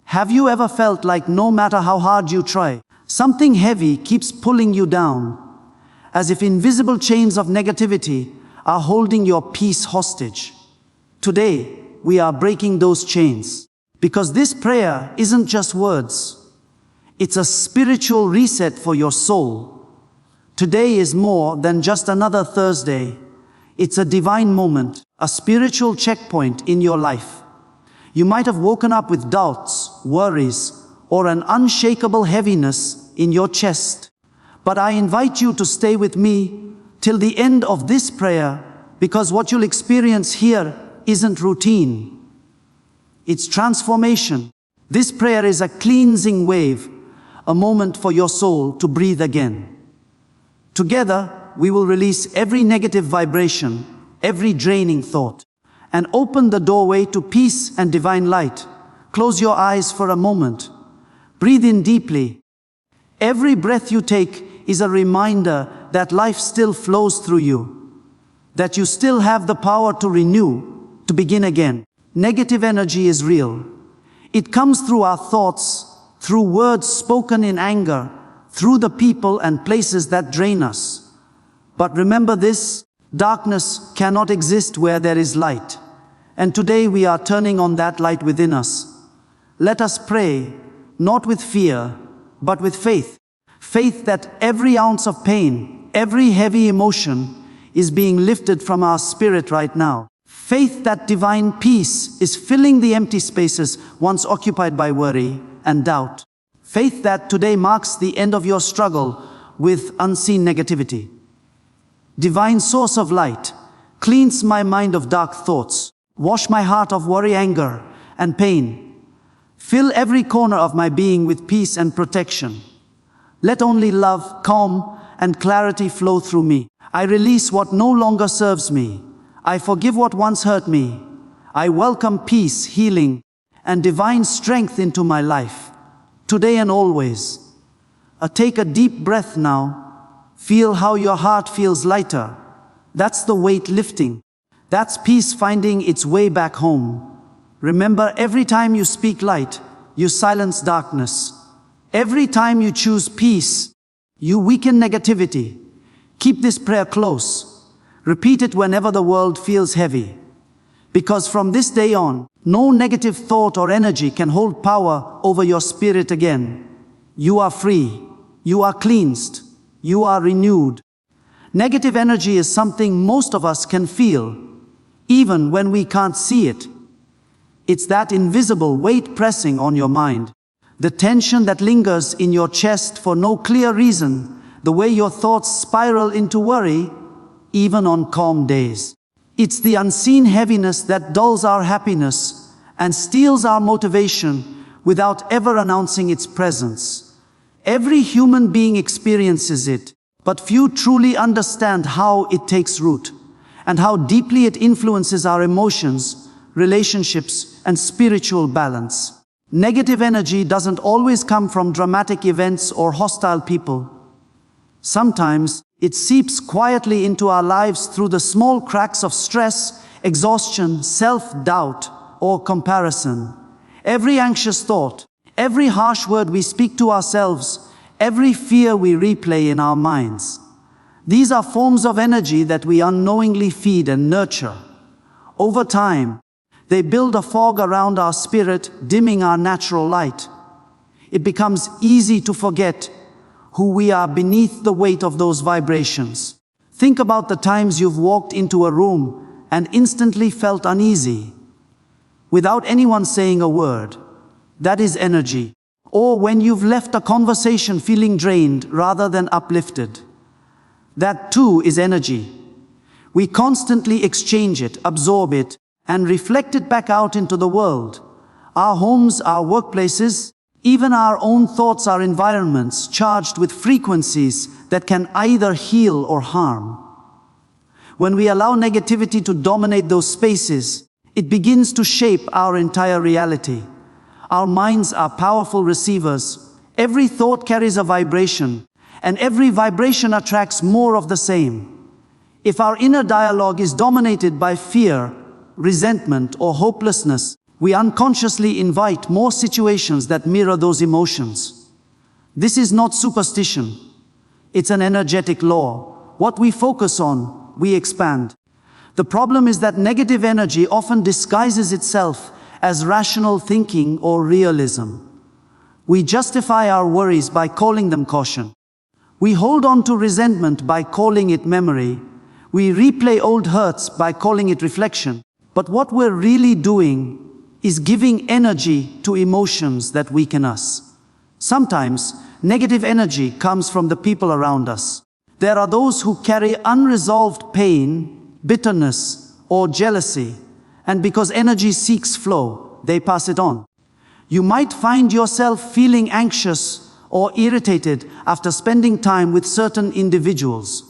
Have you ever felt like no matter how hard you try, something heavy keeps pulling you down, as if invisible chains of negativity are holding your peace hostage? Today, we are breaking those chains, because this prayer isn't just words. It's a spiritual reset for your soul. Today is more than just another Thursday. It's a divine moment, a spiritual checkpoint in your life. You might have woken up with doubts, worries, or an unshakable heaviness in your chest. But I invite you to stay with me till the end of this prayer, because what you'll experience here isn't routine. It's transformation. This prayer is a cleansing wave, a moment for your soul to breathe again. Together, we will release every negative vibration, every draining thought, and open the doorway to peace and divine light. Close your eyes for a moment. Breathe in deeply. Every breath you take is a reminder that life still flows through you, that you still have the power to renew, to begin again. Negative energy is real. It comes through our thoughts, through words spoken in anger, through the people and places that drain us. But remember this, darkness cannot exist where there is light. And today we are turning on that light within us. Let us pray, not with fear, but with faith. Faith that every ounce of pain, every heavy emotion is being lifted from our spirit right now. Faith that divine peace is filling the empty spaces once occupied by worry and doubt. Faith that today marks the end of your struggle with unseen negativity. Divine source of light, cleanse my mind of dark thoughts, wash my heart of worry, anger, and pain. Fill every corner of my being with peace and protection. Let only love, calm, and clarity flow through me. I release what no longer serves me. I forgive what once hurt me. I welcome peace, healing, and divine strength into my life, today and always. Take a deep breath now. Feel how your heart feels lighter. That's the weight lifting. That's peace finding its way back home. Remember, every time you speak light, you silence darkness. Every time you choose peace, you weaken negativity. Keep this prayer close. Repeat it whenever the world feels heavy. Because from this day on, no negative thought or energy can hold power over your spirit again. You are free. You are cleansed. You are renewed. Negative energy is something most of us can feel, even when we can't see it. It's that invisible weight pressing on your mind, the tension that lingers in your chest for no clear reason, the way your thoughts spiral into worry, even on calm days. It's the unseen heaviness that dulls our happiness and steals our motivation without ever announcing its presence. Every human being experiences it, but few truly understand how it takes root and how deeply it influences our emotions, relationships, and spiritual balance. Negative energy doesn't always come from dramatic events or hostile people. Sometimes it seeps quietly into our lives through the small cracks of stress, exhaustion, self-doubt, or comparison. Every anxious thought, every harsh word we speak to ourselves, every fear we replay in our minds. These are forms of energy that we unknowingly feed and nurture. Over time, they build a fog around our spirit, dimming our natural light. It becomes easy to forget who we are beneath the weight of those vibrations. Think about the times you've walked into a room and instantly felt uneasy, without anyone saying a word. That is energy. Or when you've left a conversation feeling drained rather than uplifted. That too is energy. We constantly exchange it, absorb it, and reflect it back out into the world. Our homes, our workplaces, even our own thoughts are environments charged with frequencies that can either heal or harm. When we allow negativity to dominate those spaces, it begins to shape our entire reality. Our minds are powerful receivers. Every thought carries a vibration, and every vibration attracts more of the same. If our inner dialogue is dominated by fear, resentment, or hopelessness, we unconsciously invite more situations that mirror those emotions. This is not superstition. It's an energetic law. What we focus on, we expand. The problem is that negative energy often disguises itself as rational thinking or realism. We justify our worries by calling them caution. We hold on to resentment by calling it memory. We replay old hurts by calling it reflection. But what we're really doing is giving energy to emotions that weaken us. Sometimes, negative energy comes from the people around us. There are those who carry unresolved pain, bitterness, or jealousy, and because energy seeks flow, they pass it on. You might find yourself feeling anxious or irritated after spending time with certain individuals.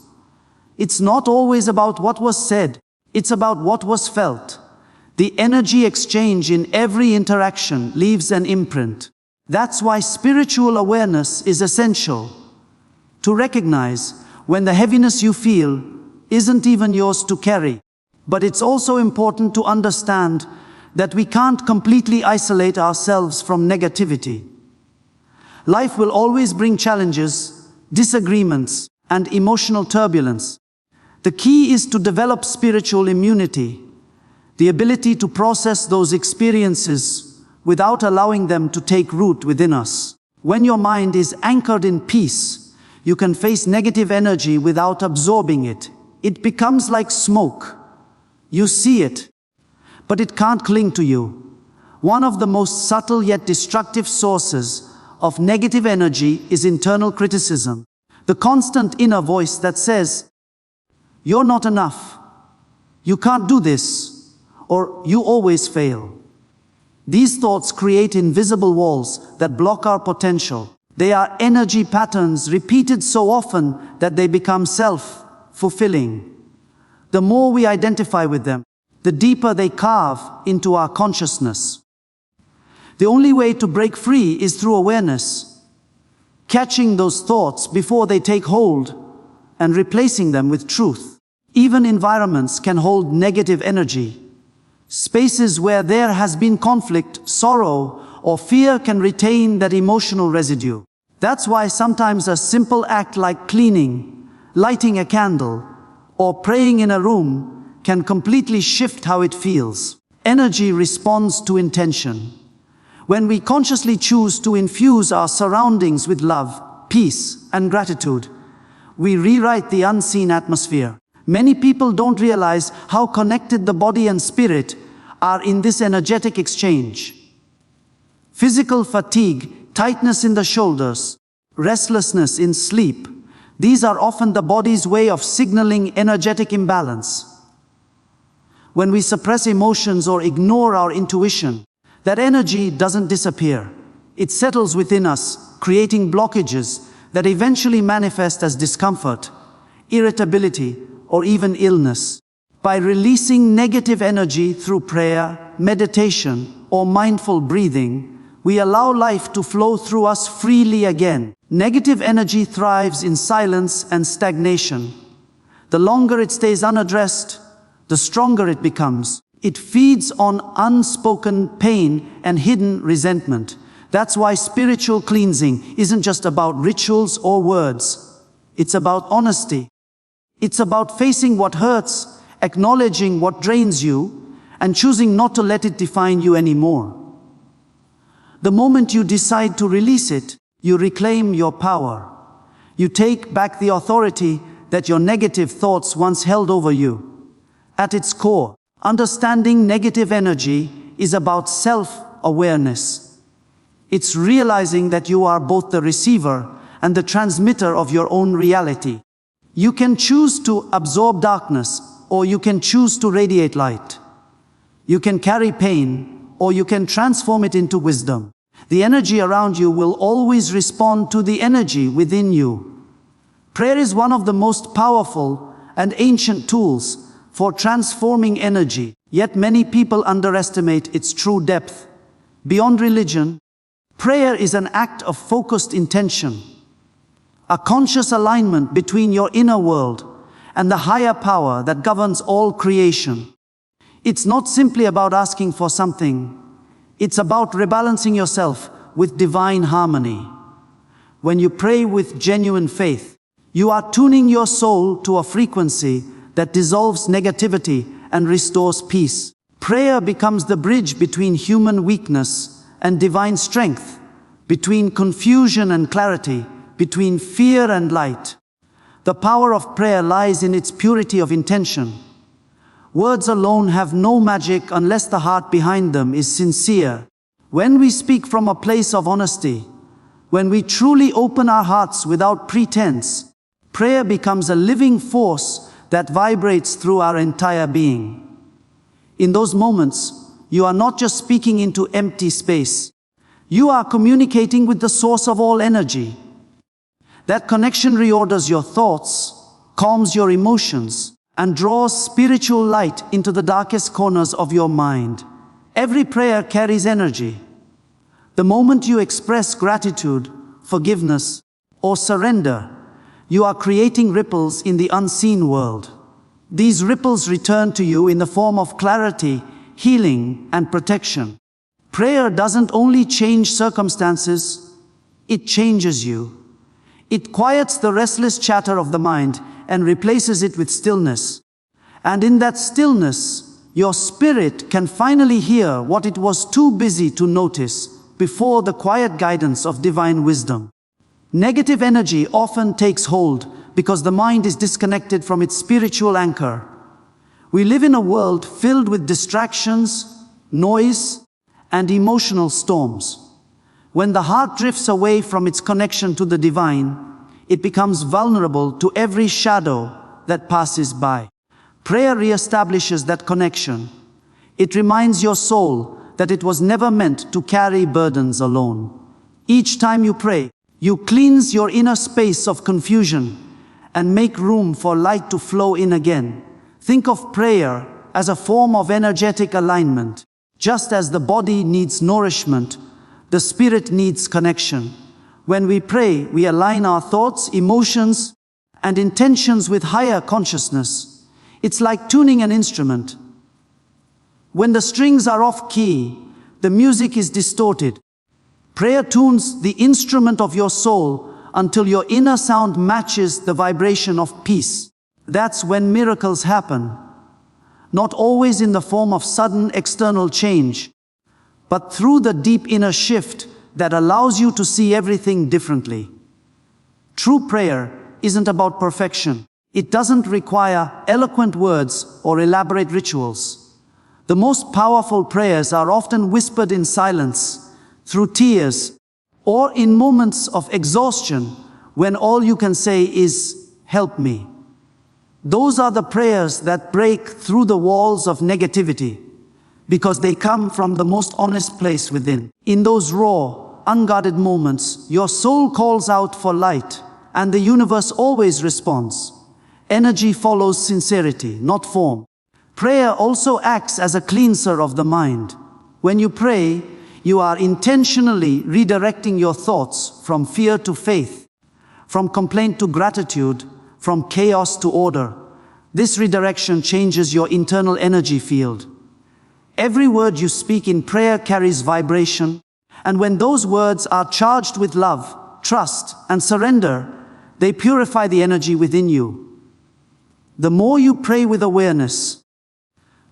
It's not always about what was said, it's about what was felt. The energy exchange in every interaction leaves an imprint. That's why spiritual awareness is essential. To recognize when the heaviness you feel isn't even yours to carry. But it's also important to understand that we can't completely isolate ourselves from negativity. Life will always bring challenges, disagreements, and emotional turbulence. The key is to develop spiritual immunity, the ability to process those experiences without allowing them to take root within us. When your mind is anchored in peace, you can face negative energy without absorbing it. It becomes like smoke. You see it, but it can't cling to you. One of the most subtle yet destructive sources of negative energy is internal criticism. The constant inner voice that says, "You're not enough. You can't do this," or "You always fail." These thoughts create invisible walls that block our potential. They are energy patterns repeated so often that they become self-fulfilling. The more we identify with them, the deeper they carve into our consciousness. The only way to break free is through awareness, catching those thoughts before they take hold and replacing them with truth. Even environments can hold negative energy. Spaces where there has been conflict, sorrow, or fear can retain that emotional residue. That's why sometimes a simple act like cleaning, lighting a candle, or praying in a room can completely shift how it feels. Energy responds to intention. When we consciously choose to infuse our surroundings with love, peace, and gratitude, we rewrite the unseen atmosphere. Many people don't realize how connected the body and spirit are in this energetic exchange. Physical fatigue, tightness in the shoulders, restlessness in sleep, these are often the body's way of signaling energetic imbalance. When we suppress emotions or ignore our intuition, that energy doesn't disappear. It settles within us, creating blockages that eventually manifest as discomfort, irritability, or even illness. By releasing negative energy through prayer, meditation, or mindful breathing, we allow life to flow through us freely again. Negative energy thrives in silence and stagnation. The longer it stays unaddressed, the stronger it becomes. It feeds on unspoken pain and hidden resentment. That's why spiritual cleansing isn't just about rituals or words. It's about honesty. It's about facing what hurts, acknowledging what drains you, and choosing not to let it define you anymore. The moment you decide to release it, you reclaim your power. You take back the authority that your negative thoughts once held over you. At its core, understanding negative energy is about self-awareness. It's realizing that you are both the receiver and the transmitter of your own reality. You can choose to absorb darkness, or you can choose to radiate light. You can carry pain, or you can transform it into wisdom. The energy around you will always respond to the energy within you. Prayer is one of the most powerful and ancient tools for transforming energy, yet many people underestimate its true depth. Beyond religion, prayer is an act of focused intention, a conscious alignment between your inner world and the higher power that governs all creation. It's not simply about asking for something, It's about rebalancing yourself with divine harmony. When you pray with genuine faith, you are tuning your soul to a frequency that dissolves negativity and restores peace. Prayer becomes the bridge between human weakness and divine strength, between confusion and clarity, between fear and light. The power of prayer lies in its purity of intention. Words alone have no magic unless the heart behind them is sincere. When we speak from a place of honesty, when we truly open our hearts without pretense, prayer becomes a living force that vibrates through our entire being. In those moments, you are not just speaking into empty space. You are communicating with the source of all energy. That connection reorders your thoughts, calms your emotions, and draws spiritual light into the darkest corners of your mind. Every prayer carries energy. The moment you express gratitude, forgiveness, or surrender, you are creating ripples in the unseen world. These ripples return to you in the form of clarity, healing, and protection. Prayer doesn't only change circumstances, it changes you. It quiets the restless chatter of the mind and replaces it with stillness. And in that stillness, your spirit can finally hear what it was too busy to notice before the quiet guidance of divine wisdom. Negative energy often takes hold because the mind is disconnected from its spiritual anchor. We live in a world filled with distractions, noise, and emotional storms. When the heart drifts away from its connection to the divine, it becomes vulnerable to every shadow that passes by. Prayer reestablishes that connection. It reminds your soul that it was never meant to carry burdens alone. Each time you pray, you cleanse your inner space of confusion and make room for light to flow in again. Think of prayer as a form of energetic alignment. Just as the body needs nourishment, the spirit needs connection. When we pray, we align our thoughts, emotions, and intentions with higher consciousness. It's like tuning an instrument. When the strings are off key, the music is distorted. Prayer tunes the instrument of your soul until your inner sound matches the vibration of peace. That's when miracles happen. Not always in the form of sudden external change, but through the deep inner shift that allows you to see everything differently. True prayer isn't about perfection. It doesn't require eloquent words or elaborate rituals. The most powerful prayers are often whispered in silence, through tears, or in moments of exhaustion when all you can say is, "Help me." Those are the prayers that break through the walls of negativity, because they come from the most honest place within. In those raw, unguarded moments, your soul calls out for light, and the universe always responds. Energy follows sincerity, not form. Prayer also acts as a cleanser of the mind. When you pray, you are intentionally redirecting your thoughts from fear to faith, from complaint to gratitude, from chaos to order. This redirection changes your internal energy field. Every word you speak in prayer carries vibration, and when those words are charged with love, trust, and surrender, they purify the energy within you. The more you pray with awareness,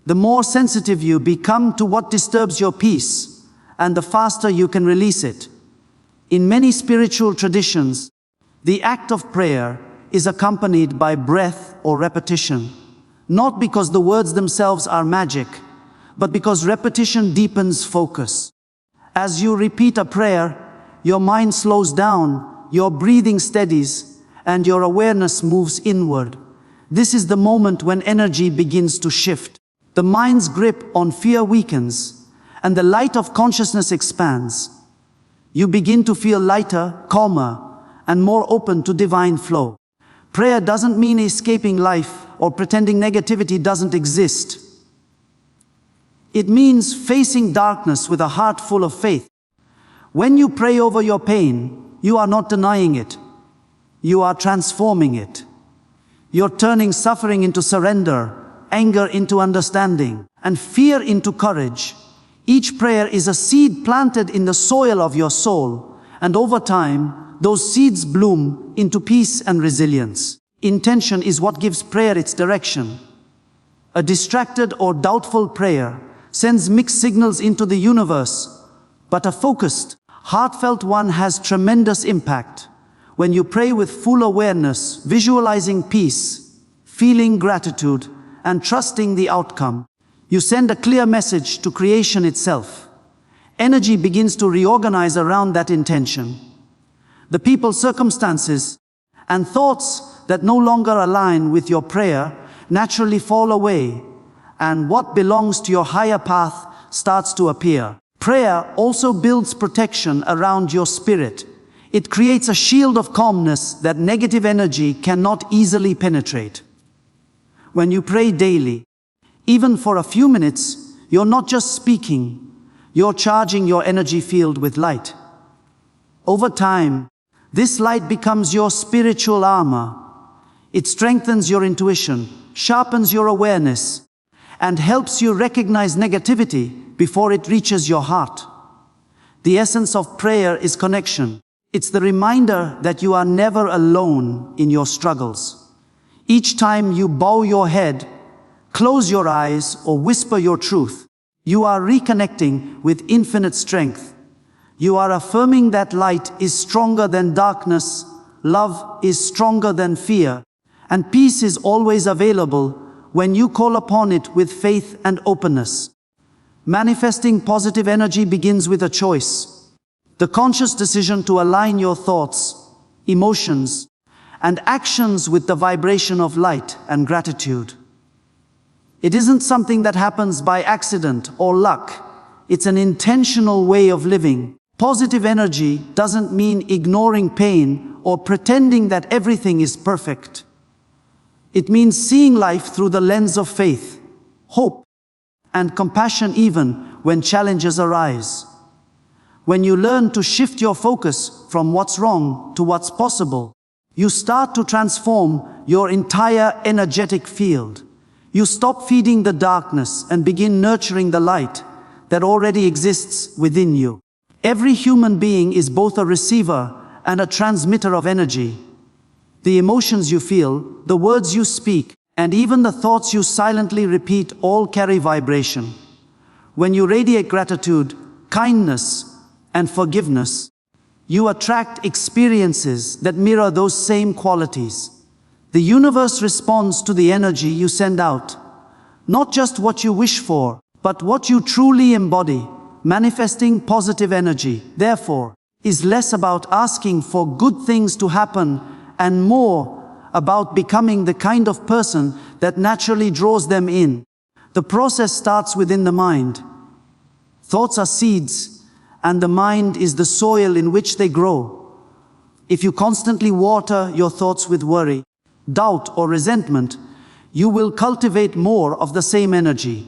the more sensitive you become to what disturbs your peace, and the faster you can release it. In many spiritual traditions, the act of prayer is accompanied by breath or repetition, not because the words themselves are magic, but because repetition deepens focus. As you repeat a prayer, your mind slows down, your breathing steadies, and your awareness moves inward. This is the moment when energy begins to shift. The mind's grip on fear weakens, and the light of consciousness expands. You begin to feel lighter, calmer, and more open to divine flow. Prayer doesn't mean escaping life or pretending negativity doesn't exist. It means facing darkness with a heart full of faith. When you pray over your pain, you are not denying it. You are transforming it. You're turning suffering into surrender, anger into understanding, and fear into courage. Each prayer is a seed planted in the soil of your soul, and over time, those seeds bloom into peace and resilience. Intention is what gives prayer its direction. A distracted or doubtful prayer sends mixed signals into the universe, but a focused, heartfelt one has tremendous impact. When you pray with full awareness, visualizing peace, feeling gratitude, and trusting the outcome, you send a clear message to creation itself. Energy begins to reorganize around that intention. The people, circumstances, and thoughts that no longer align with your prayer naturally fall away, and what belongs to your higher path starts to appear. Prayer also builds protection around your spirit. It creates a shield of calmness that negative energy cannot easily penetrate. When you pray daily, even for a few minutes, you're not just speaking, you're charging your energy field with light. Over time, this light becomes your spiritual armor. It strengthens your intuition, sharpens your awareness, and helps you recognize negativity before it reaches your heart. The essence of prayer is connection. It's the reminder that you are never alone in your struggles. Each time you bow your head, close your eyes, or whisper your truth, you are reconnecting with infinite strength. You are affirming that light is stronger than darkness, love is stronger than fear, and peace is always available when you call upon it with faith and openness. Manifesting positive energy begins with a choice. The conscious decision to align your thoughts, emotions, and actions with the vibration of light and gratitude. It isn't something that happens by accident or luck. It's an intentional way of living. Positive energy doesn't mean ignoring pain or pretending that everything is perfect. It means seeing life through the lens of faith, hope, and compassion even when challenges arise. When you learn to shift your focus from what's wrong to what's possible, you start to transform your entire energetic field. You stop feeding the darkness and begin nurturing the light that already exists within you. Every human being is both a receiver and a transmitter of energy. The emotions you feel, the words you speak, and even the thoughts you silently repeat all carry vibration. When you radiate gratitude, kindness, and forgiveness, you attract experiences that mirror those same qualities. The universe responds to the energy you send out, not just what you wish for, but what you truly embody. Manifesting positive energy, therefore, is less about asking for good things to happen and more about becoming the kind of person that naturally draws them in. The process starts within the mind. Thoughts are seeds, and the mind is the soil in which they grow. If you constantly water your thoughts with worry, doubt, or resentment, you will cultivate more of the same energy.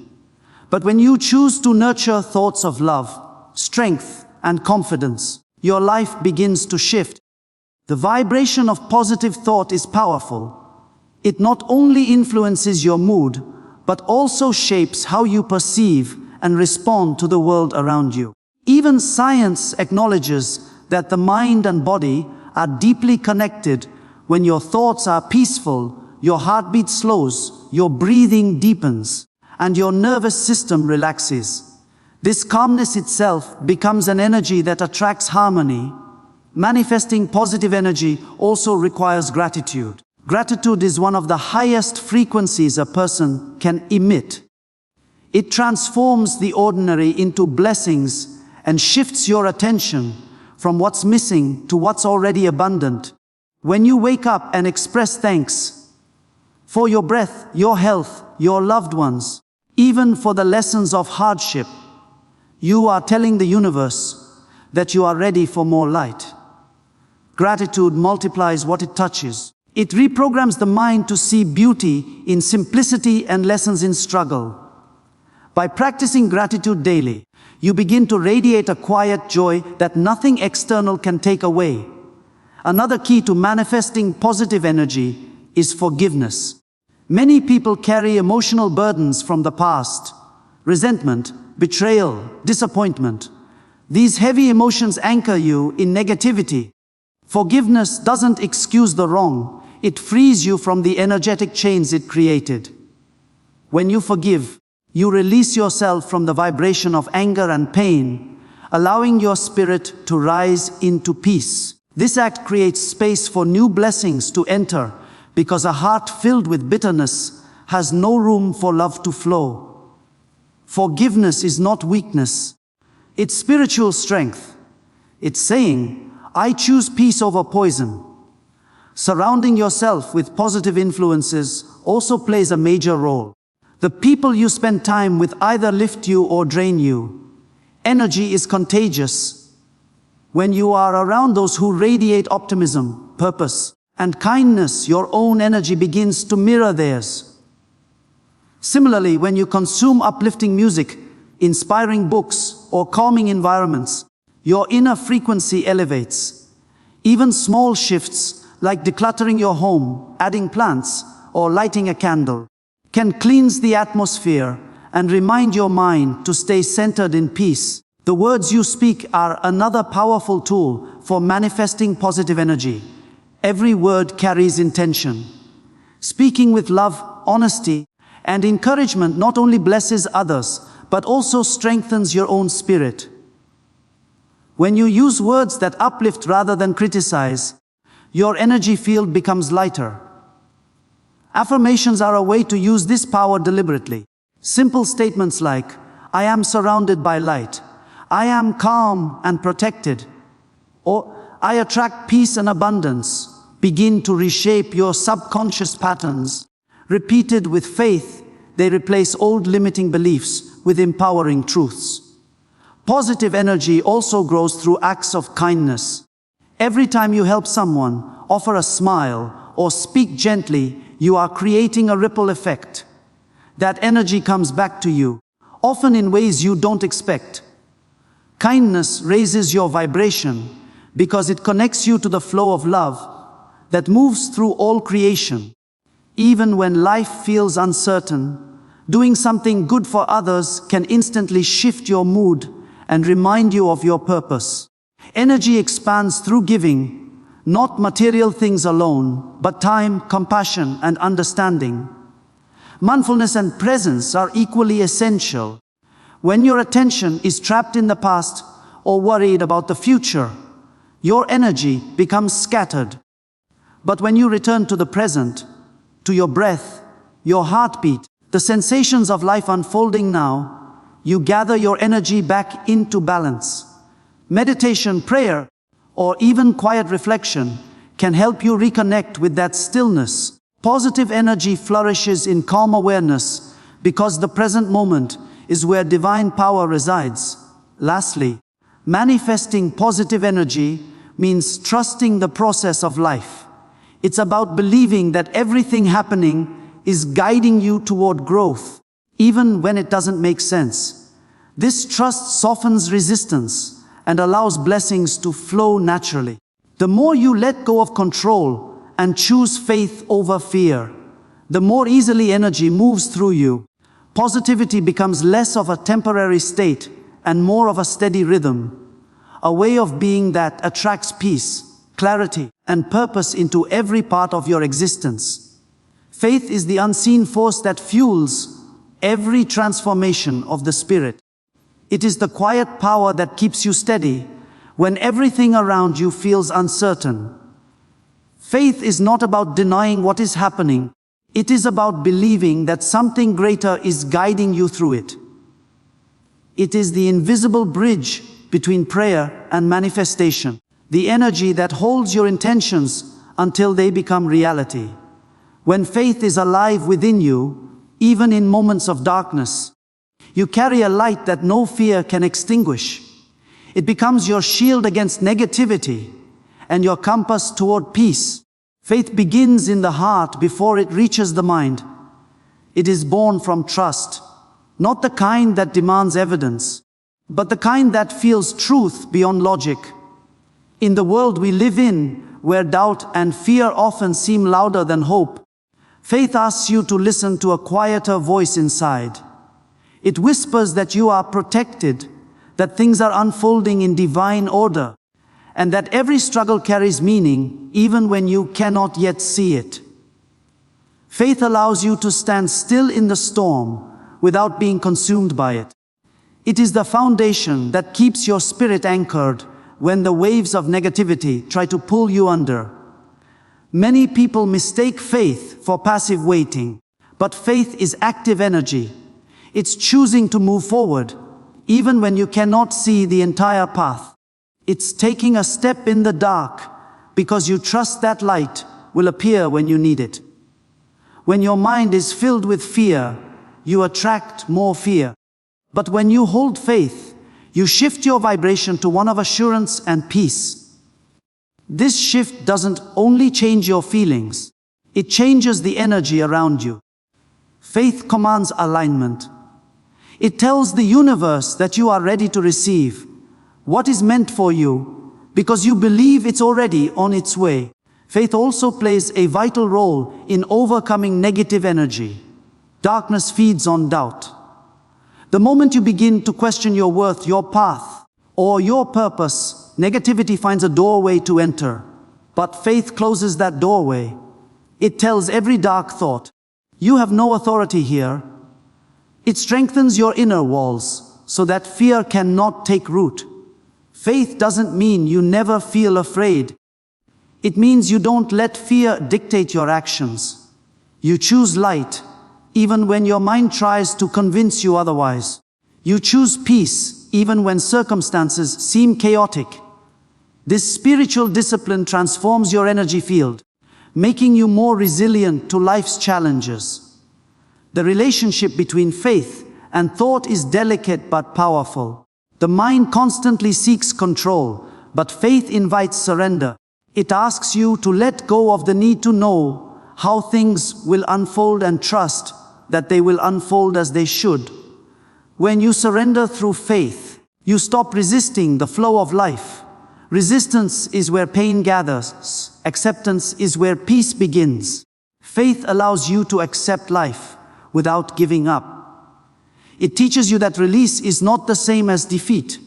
But when you choose to nurture thoughts of love, strength, and confidence, your life begins to shift. The vibration of positive thought is powerful. It not only influences your mood, but also shapes how you perceive and respond to the world around you. Even science acknowledges that the mind and body are deeply connected. When your thoughts are peaceful, your heartbeat slows, your breathing deepens, and your nervous system relaxes. This calmness itself becomes an energy that attracts harmony. Manifesting positive energy also requires gratitude. Gratitude is one of the highest frequencies a person can emit. It transforms the ordinary into blessings and shifts your attention from what's missing to what's already abundant. When you wake up and express thanks for your breath, your health, your loved ones, even for the lessons of hardship, you are telling the universe that you are ready for more light. Gratitude multiplies what it touches. It reprograms the mind to see beauty in simplicity and lessons in struggle. By practicing gratitude daily, you begin to radiate a quiet joy that nothing external can take away. Another key to manifesting positive energy is forgiveness. Many people carry emotional burdens from the past, resentment, betrayal, disappointment. These heavy emotions anchor you in negativity. Forgiveness doesn't excuse the wrong, it frees you from the energetic chains it created. When you forgive, you release yourself from the vibration of anger and pain, allowing your spirit to rise into peace. This act creates space for new blessings to enter, because a heart filled with bitterness has no room for love to flow. Forgiveness is not weakness, it's spiritual strength. It's saying, I choose peace over poison. Surrounding yourself with positive influences also plays a major role. The people you spend time with either lift you or drain you. Energy is contagious. When you are around those who radiate optimism, purpose, and kindness, your own energy begins to mirror theirs. Similarly, when you consume uplifting music, inspiring books, or calming environments, your inner frequency elevates. Even small shifts, like decluttering your home, adding plants, or lighting a candle, can cleanse the atmosphere and remind your mind to stay centered in peace. The words you speak are another powerful tool for manifesting positive energy. Every word carries intention. Speaking with love, honesty, and encouragement not only blesses others, but also strengthens your own spirit. When you use words that uplift rather than criticize, your energy field becomes lighter. Affirmations are a way to use this power deliberately. Simple statements like, I am surrounded by light, I am calm and protected, or I attract peace and abundance, begin to reshape your subconscious patterns. Repeated with faith, they replace old limiting beliefs with empowering truths. Positive energy also grows through acts of kindness. Every time you help someone, offer a smile, or speak gently, you are creating a ripple effect. That energy comes back to you, often in ways you don't expect. Kindness raises your vibration because it connects you to the flow of love that moves through all creation. Even when life feels uncertain, doing something good for others can instantly shift your mood and remind you of your purpose. Energy expands through giving, not material things alone, but time, compassion, and understanding. Mindfulness and presence are equally essential. When your attention is trapped in the past or worried about the future, your energy becomes scattered. But when you return to the present, to your breath, your heartbeat, the sensations of life unfolding now, you gather your energy back into balance. Meditation, prayer, or even quiet reflection can help you reconnect with that stillness. Positive energy flourishes in calm awareness because the present moment is where divine power resides. Lastly, manifesting positive energy means trusting the process of life. It's about believing that everything happening is guiding you toward growth, even when it doesn't make sense. This trust softens resistance and allows blessings to flow naturally. The more you let go of control and choose faith over fear, the more easily energy moves through you. Positivity becomes less of a temporary state and more of a steady rhythm, a way of being that attracts peace, clarity, and purpose into every part of your existence. Faith is the unseen force that fuels every transformation of the spirit. It is the quiet power that keeps you steady when everything around you feels uncertain. Faith is not about denying what is happening. It is about believing that something greater is guiding you through it. It is the invisible bridge between prayer and manifestation, the energy that holds your intentions until they become reality. When faith is alive within you, even in moments of darkness, you carry a light that no fear can extinguish. It becomes your shield against negativity and your compass toward peace. Faith begins in the heart before it reaches the mind. It is born from trust, not the kind that demands evidence, but the kind that feels truth beyond logic. In the world we live in, where doubt and fear often seem louder than hope, faith asks you to listen to a quieter voice inside. It whispers that you are protected, that things are unfolding in divine order, and that every struggle carries meaning, even when you cannot yet see it. Faith allows you to stand still in the storm without being consumed by it. It is the foundation that keeps your spirit anchored when the waves of negativity try to pull you under. Many people mistake faith for passive waiting, but faith is active energy. It's choosing to move forward, even when you cannot see the entire path. It's taking a step in the dark because you trust that light will appear when you need it. When your mind is filled with fear, you attract more fear. But when you hold faith, you shift your vibration to one of assurance and peace. This shift doesn't only change your feelings, it changes the energy around you. Faith commands alignment. It tells the universe that you are ready to receive what is meant for you because you believe it's already on its way. Faith also plays a vital role in overcoming negative energy. Darkness feeds on doubt. The moment you begin to question your worth, your path, or your purpose, negativity finds a doorway to enter. But faith closes that doorway. It tells every dark thought, you have no authority here. It strengthens your inner walls so that fear cannot take root. Faith doesn't mean you never feel afraid. It means you don't let fear dictate your actions. You choose light, even when your mind tries to convince you otherwise. You choose peace, even when circumstances seem chaotic. This spiritual discipline transforms your energy field, making you more resilient to life's challenges. The relationship between faith and thought is delicate but powerful. The mind constantly seeks control, but faith invites surrender. It asks you to let go of the need to know how things will unfold and trust that they will unfold as they should. When you surrender through faith, you stop resisting the flow of life. Resistance is where pain gathers. Acceptance is where peace begins. Faith allows you to accept life without giving up. It teaches you that release is not the same as defeat.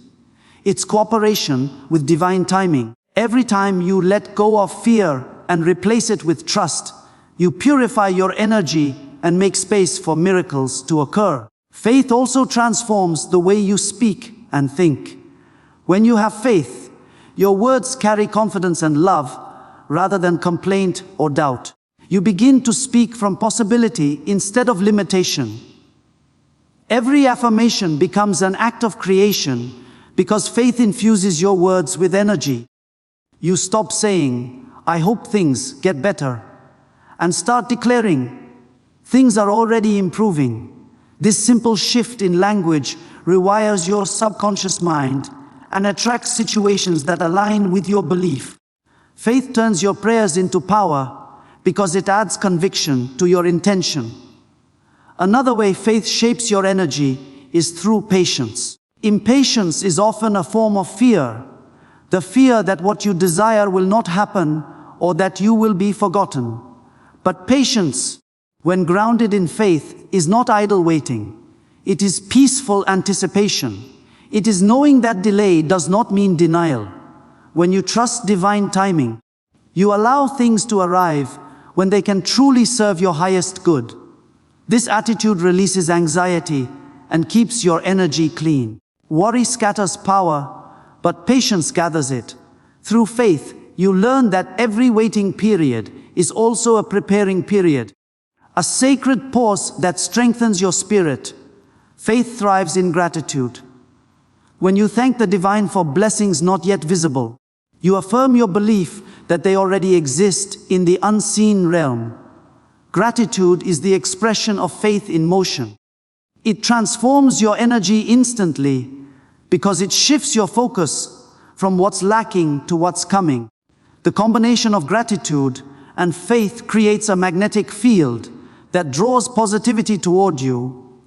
It's cooperation with divine timing. Every time you let go of fear and replace it with trust, you purify your energy and make space for miracles to occur. Faith also transforms the way you speak and think. When you have faith, your words carry confidence and love rather than complaint or doubt. You begin to speak from possibility instead of limitation. Every affirmation becomes an act of creation because faith infuses your words with energy. You stop saying, I hope things get better, and start declaring, things are already improving. This simple shift in language rewires your subconscious mind and attracts situations that align with your belief. Faith turns your prayers into power because it adds conviction to your intention. Another way faith shapes your energy is through patience. Impatience is often a form of fear. The fear that what you desire will not happen or that you will be forgotten. But patience, when grounded in faith, is not idle waiting. It is peaceful anticipation. It is knowing that delay does not mean denial. When you trust divine timing, you allow things to arrive when they can truly serve your highest good. This attitude releases anxiety and keeps your energy clean. Worry scatters power, but patience gathers it. Through faith, you learn that every waiting period is also a preparing period, a sacred pause that strengthens your spirit. Faith thrives in gratitude. When you thank the divine for blessings not yet visible, you affirm your belief that they already exist in the unseen realm. Gratitude is the expression of faith in motion. It transforms your energy instantly because it shifts your focus from what's lacking to what's coming. The combination of gratitude and faith creates a magnetic field that draws positivity toward you.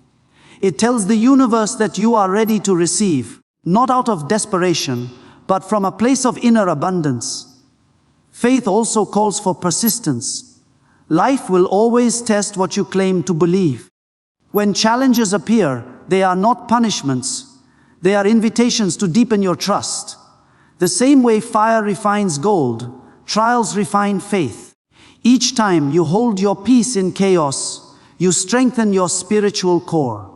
It tells the universe that you are ready to receive, not out of desperation, but from a place of inner abundance. Faith also calls for persistence. Life will always test what you claim to believe. When challenges appear, They are not punishments. They are invitations to deepen your trust. The same way fire refines gold, trials refine faith. Each time you hold your peace in chaos, you strengthen your spiritual core.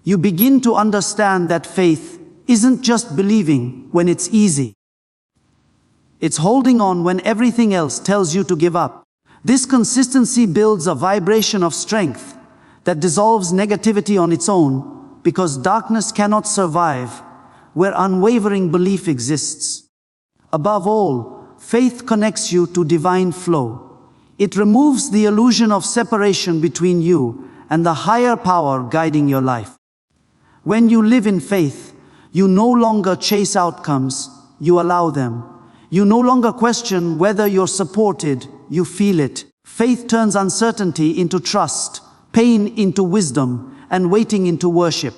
You begin to understand that faith isn't just believing when it's easy. It's holding on when everything else tells you to give up. This consistency builds a vibration of strength that dissolves negativity on its own, because darkness cannot survive where unwavering belief exists. Above all, faith connects you to divine flow. It removes the illusion of separation between you and the higher power guiding your life. When you live in faith, you no longer chase outcomes, you allow them. You no longer question whether you're supported, you feel it. Faith turns uncertainty into trust, pain into wisdom, and waiting into worship.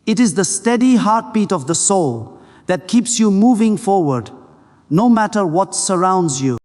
It is the steady heartbeat of the soul that keeps you moving forward, no matter what surrounds you.